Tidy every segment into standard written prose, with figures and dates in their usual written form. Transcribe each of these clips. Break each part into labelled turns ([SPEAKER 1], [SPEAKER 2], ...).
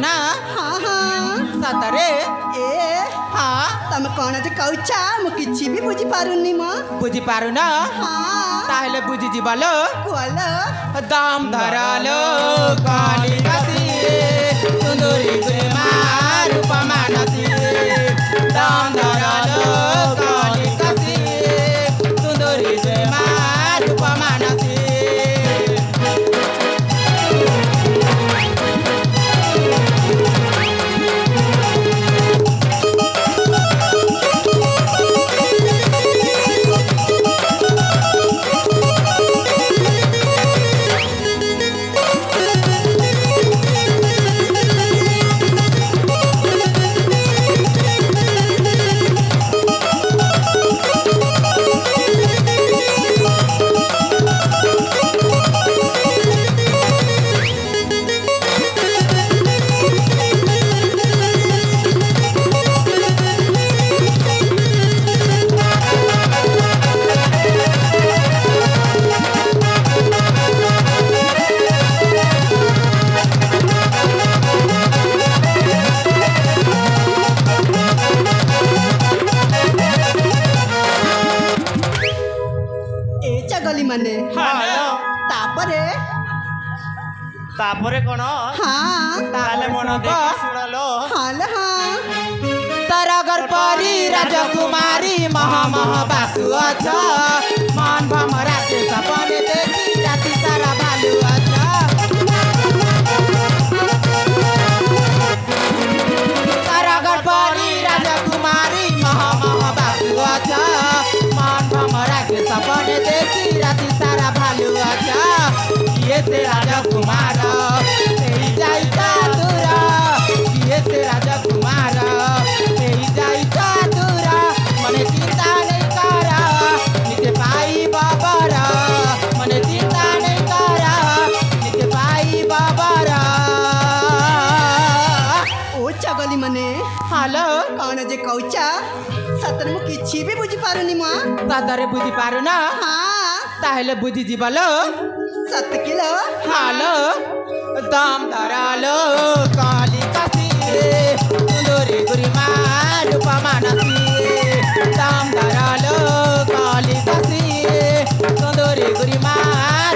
[SPEAKER 1] ना
[SPEAKER 2] हाँ हाँ
[SPEAKER 1] सतरे
[SPEAKER 2] ए
[SPEAKER 1] हाँ
[SPEAKER 2] तम कौन जे कौचा मु किछि भी बुझी पारुनी म
[SPEAKER 1] बुझी पारु ना
[SPEAKER 2] हाँ
[SPEAKER 1] ताहले बुझी जीवालो
[SPEAKER 2] कोल
[SPEAKER 1] दाम धरालो काली काती सुंदरी गुरमा रूपमा नसी दाम धरालो काली काती सुंदरी गुरमा रूपमा नसी
[SPEAKER 2] ए चगली माने
[SPEAKER 3] হ্যালো
[SPEAKER 2] तापरे
[SPEAKER 3] তারপরে কোন
[SPEAKER 2] हाँ
[SPEAKER 3] তাহলে মন দেখি শুনালো
[SPEAKER 2] हाल हाँ
[SPEAKER 1] तरगर परी राजकुमारी महा महा बासु अछ मन भमरा के सपने देखी राति सारा भालु अछ तरगर परी राजकुमारी महा महा बासु अछ मन भमरा के सपने देखी राति सारा भालु अछ ये से राजकुमार तेरी जाई दूरा ये से राजकुमार तेरी जाई दूरा मने चिंता नहीं करा निजे पाई बाबरा मने चिंता नहीं करा निजे पाई बाबरा
[SPEAKER 2] ओ चगली माने
[SPEAKER 1] हेलो
[SPEAKER 2] कौन जे कौचा सतर मु किछि भी बुझी पारुनी म
[SPEAKER 1] दादरे बुझी पारु ना
[SPEAKER 2] हाँ
[SPEAKER 1] ताहले बुझी जीवलो
[SPEAKER 2] सत किलो
[SPEAKER 1] हेलो दाम धरालो काली कासी सुंदरी गुरिमा रूपमा नसी दाम धरालो काली कासी सुंदरी गुरिमा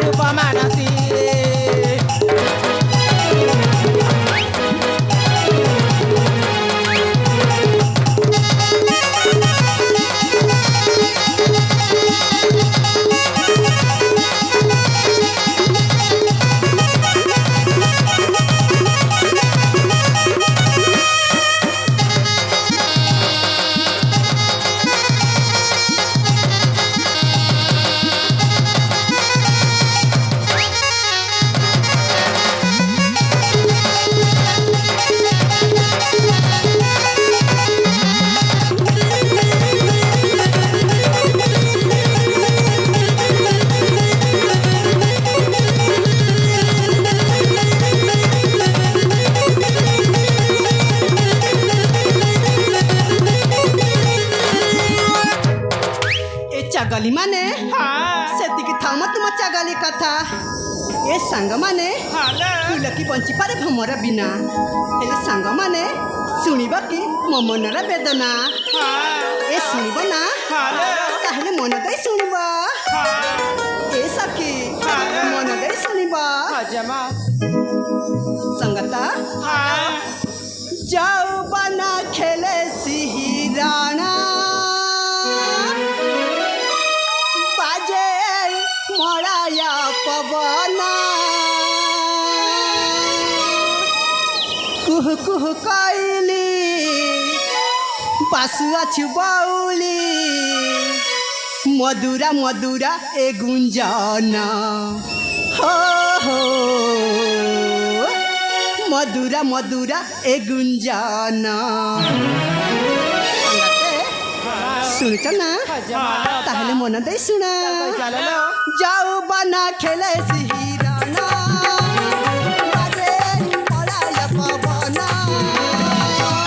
[SPEAKER 1] रूपमा नसी
[SPEAKER 2] चगली माने
[SPEAKER 3] হ্যাঁ
[SPEAKER 2] सेतिकी थाम तुम चगली कथा ए सांग माने
[SPEAKER 3] হ্যালো
[SPEAKER 2] तुलकी बंची पारे भमरा बिना हेले सांग माने सुनिबा कि मो मनर वेदना
[SPEAKER 3] হ্যাঁ
[SPEAKER 2] ए सुनिब ना
[SPEAKER 3] হ্যালো
[SPEAKER 2] ताहले मन दई सुनिब
[SPEAKER 3] হ্যাঁ
[SPEAKER 2] ए सखी मन दई सुनिब
[SPEAKER 1] हजमा
[SPEAKER 2] संगता
[SPEAKER 3] হ্যাঁ
[SPEAKER 2] जाऊ बना खेले सिहिराना बाजे मराया पवना कुह कुह कैली बासुआ छुबौली मधुरा मधुरा ए गुंजना हो मधुरा मधुरा ए गुंजना सुनच ना ताहले मन दे सुना जाऊ बना खेले सिही